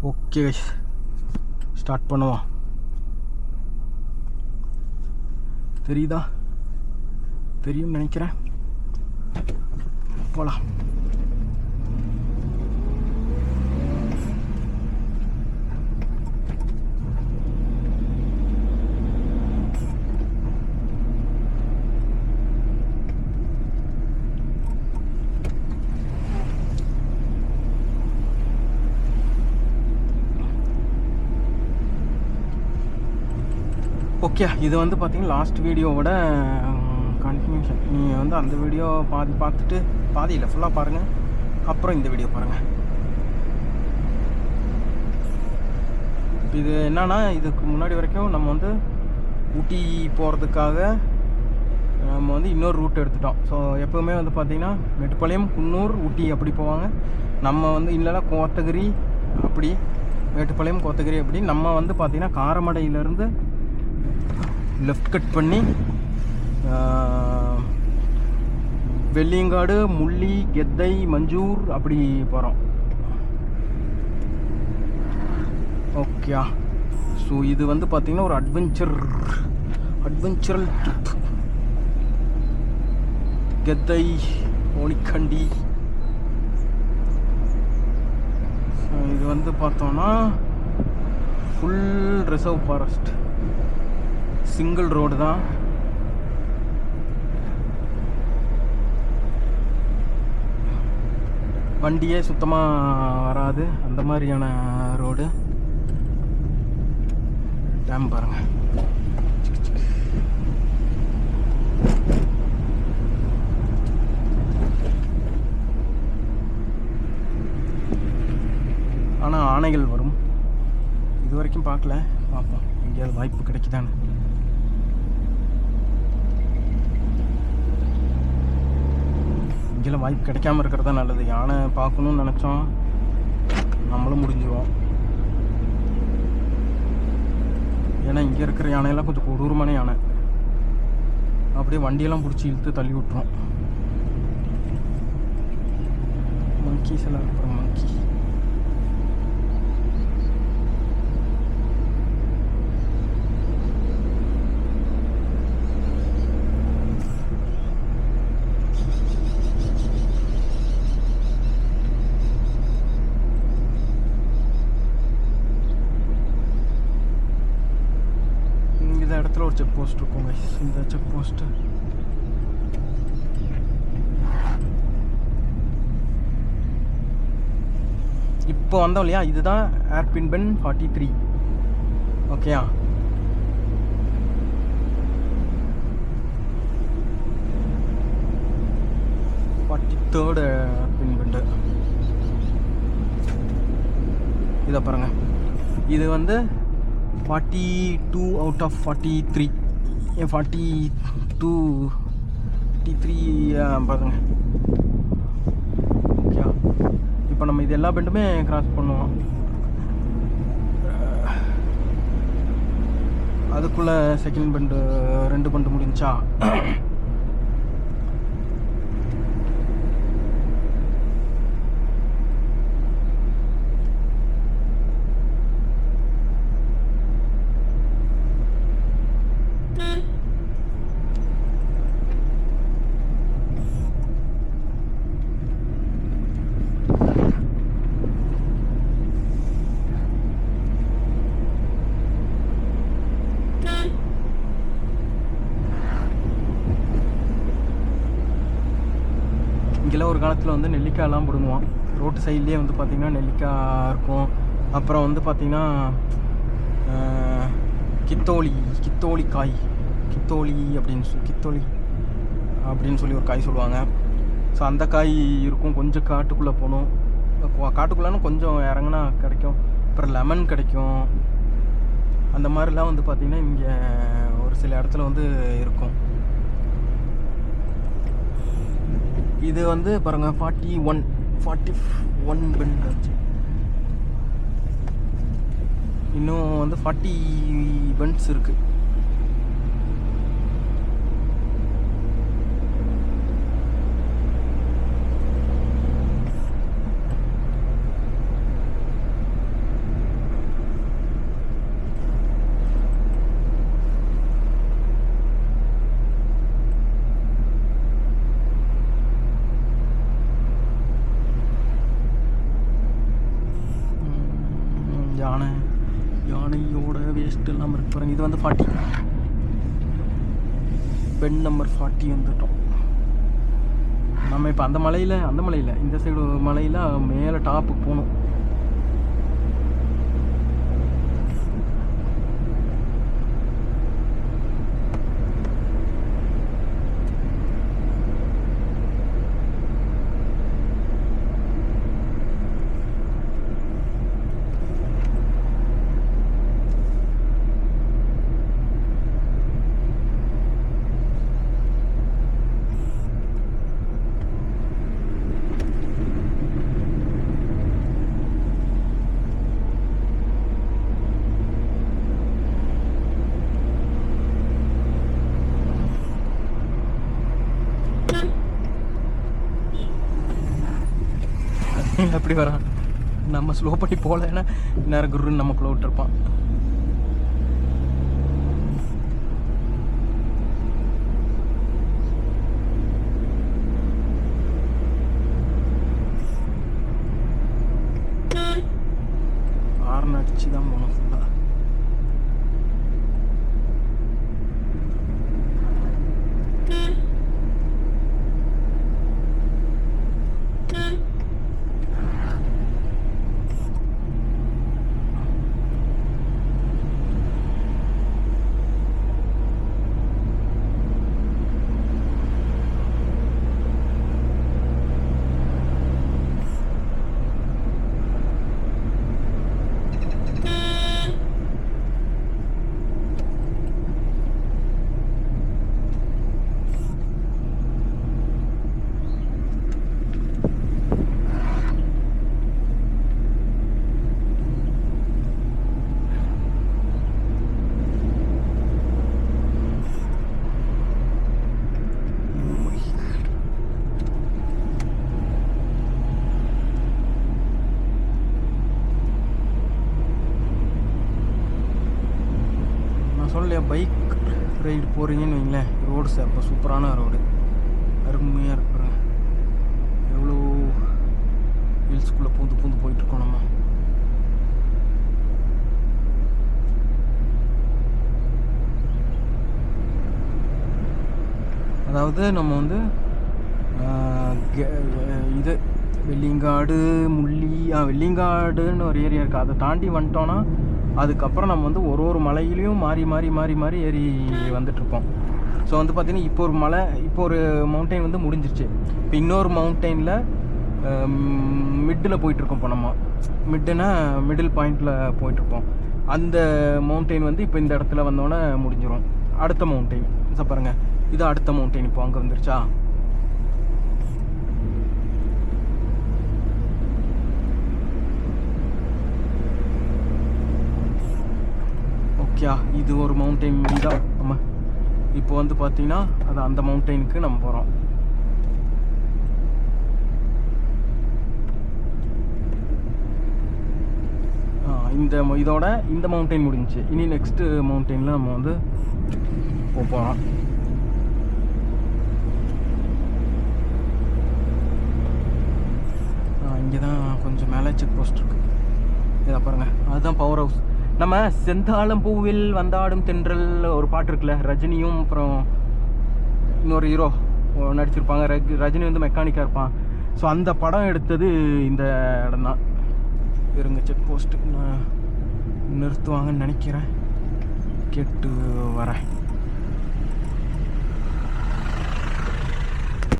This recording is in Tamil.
ஓகே ஸ்டார்ட் பண்ணுவோம். தெரியுதா? தெரியும்னு நினைக்கிறேன். போகலாம். ஓகே, இது வந்து பார்த்தீங்கன்னா லாஸ்ட் வீடியோவோட கண்டினியூஷன். நீங்கள் வந்து அந்த வீடியோ பாதி பார்த்துட்டு, பாதி இல்லை ஃபுல்லாக பாருங்கள், அப்புறம் இந்த வீடியோ பாருங்கள். இது என்னன்னா, இதுக்கு முன்னாடி வரைக்கும் நம்ம வந்து ஊட்டி போகிறதுக்காக நம்ம வந்து இன்னொரு ரூட் எடுத்துட்டோம். ஸோ எப்போவுமே வந்து பார்த்திங்கன்னா மேட்டுப்பாளையம், குன்னூர், ஊட்டி அப்படி போவாங்க. நம்ம வந்து இல்லைனா கோத்தகிரி, அப்படி மேட்டுப்பாளையம், கோத்தகிரி அப்படி. நம்ம வந்து பார்த்திங்கன்னா காரமடையிலேருந்து லெஃப்ட் கட் பண்ணி வெள்ளியங்காடு, முள்ளி, கெத்தை, மஞ்சூர் அப்படி போகிறோம். ஓகே, ஸோ இது வந்து பார்த்திங்கன்னா ஒரு அட்வென்ச்சரல் ட்ரிப். கெத்தை, ஓனிக்கண்டி. ஸோ இது வந்து பார்த்தோன்னா full reserve forest, single road தான். வண்டியே சுத்தமாக வராது, அந்த மாதிரியான ரோடு. டேம் பாருங்கள். ஆனால் ஆனைகள் வரும். இது வரைக்கும் பார்க்கல, பார்ப்போம் எங்கேயாவது வாய்ப்பு கிடைக்குதான்னு. இங்கெல்லாம் வாய்ப்பு கிடைக்காம இருக்கிறதா நல்லது. யானை பார்க்கணுன்னு நினச்சோம், நம்மளும் முடிஞ்சுவோம். ஏன்னா இங்கே இருக்கிற யானையெல்லாம் கொஞ்சம் கொடூரமான யானை. அப்படியே வண்டியெல்லாம் பிடிச்சி இழுத்து தள்ளி விட்டுரும். மங்கீஸ் எல்லாம் இருக்கிற மங்கி. இடத்துல ஒரு செக் போஸ்ட் இருக்கும் கைஸ். இந்த செக் போஸ்ட் இப்போ வந்தோம் இல்லையா, இதுதான் ஏர்பின் பென் 43. ஓகேயா, தேர்டு ஏர்பின் பெண்டு. இதை பாருங்க, இது வந்து 42 out of 43. 42 43 பாருங்க. ஓகே, இப்போ நம்ம இது எல்லா பெண்டுமே கிராஸ் பண்ணுவோம். அதுக்குள்ளே செகண்ட் பெண்டு 2 பெண்டு முடிஞ்சா. இங்கெல்லாம் ஒரு காலத்தில் வந்து நெல்லிக்காயெல்லாம் பிடுங்குவோம். ரோட்டு சைட்லேயே வந்து பார்த்திங்கன்னா நெல்லிக்காய் இருக்கும். அப்புறம் வந்து பார்த்திங்கன்னா கித்தோலி காய், கித்தோலி அப்படின்னு சொல்லி ஒரு காய் சொல்லுவாங்க. ஸோ அந்த காய் இருக்கும். கொஞ்சம் காட்டுக்குள்ளே போகணும். காட்டுக்குள்ளேன்னு கொஞ்சம் இறங்குனா கிடைக்கும். அப்புறம் லெமன் கிடைக்கும். அந்த மாதிரிலாம் வந்து பார்த்திங்கன்னா இங்கே ஒரு சில இடத்துல வந்து இருக்கும். இது வந்து பாருங்கள் 41 பெண்ட் ஆச்சு. இன்னும் வந்து 40 பெண்ட்ஸ் இருக்குது. வேஸ்ட் இல்லாமல் இருக்கு பாருங்க. இது வந்து 40, பெட் நம்பர் 40 வந்துட்டோம் நம்ம. இப்போ அந்த மலையில் இந்த சைடு மலையில் மேலே டாப்புக்கு போகணும். எப்படி வரான், நம்ம ஸ்லோ பண்ணி போகலன்னா நேரம் குருன்னு நமக்குள்ள விட்டுருப்பான். ஹார்ன் அடிச்சு தான் போகணும் ஃபுல்லாக. சொல்லலையா, பைக் ரைடு போகிறீங்கன்னு வைங்களேன், ரோடு அப்போ சூப்பரான ரோடு, அருமையாக இருக்கிற எவ்வளோ ஹில்ஸ்குள்ளே பூந்து போயிட்டுருக்கோம் நம்ம. அதாவது நம்ம வந்து இது வெள்ளிங்காடு வெள்ளிங்காடுன்னு ஒரு ஏரியா இருக்குது, அதை தாண்டி வந்துட்டோன்னா அதுக்கப்புறம் நம்ம வந்து ஒரு மலையிலையும் மாறி ஏறி வந்துட்டுருப்போம். ஸோ வந்து பார்த்திங்கன்னா இப்போ ஒரு மவுண்டெயின் வந்து முடிஞ்சிருச்சு. இப்போ இன்னொரு மவுண்டெயினில் மிட்டில் போயிட்டுருக்கோம். இப்போ நம்ம மிடில் பாயிண்டில் போயிட்டுருப்போம். அந்த மவுண்டெயின் வந்து இப்போ இந்த இடத்துல வந்தோன்னே முடிஞ்சிடும். அடுத்த மவுண்டெயின் பாருங்கள், இது அடுத்த மவுண்டெயின் இப்போ அங்கே வந்துருச்சா. இது ஒரு மவுண்டெயின் தான். நம்ம இப்போ வந்து பார்த்தீங்கன்னா அது அந்த மவுண்டெயினுக்கு நம்ம போகிறோம். இதோட இந்த மவுண்டெயின் முடிஞ்சிச்சு. இனி நெக்ஸ்ட்டு மவுண்டெயினில் நம்ம வந்து போகிறோம். இங்கே தான் கொஞ்சம் மேலே செக் போஸ்ட் இருக்குது. இதை பாருங்கள், அதுதான் பவர் ஹவுஸ். நம்ம செந்தாளம் பூவில் வந்தாடும் தென்றல் ஒரு பாட்டு இருக்குல்ல, ரஜினியும் அப்புறம் இன்னொரு ஹீரோ நடிச்சிருப்பாங்க. ரஜினி வந்து மெக்கானிக்காக இருப்பான். ஸோ அந்த படம் எடுத்தது இந்த இடம் தான். இருங்க, செக் போஸ்ட்டு நான் நிறுத்துவாங்கன்னு நினைக்கிறேன், கேட்டு வரேன்.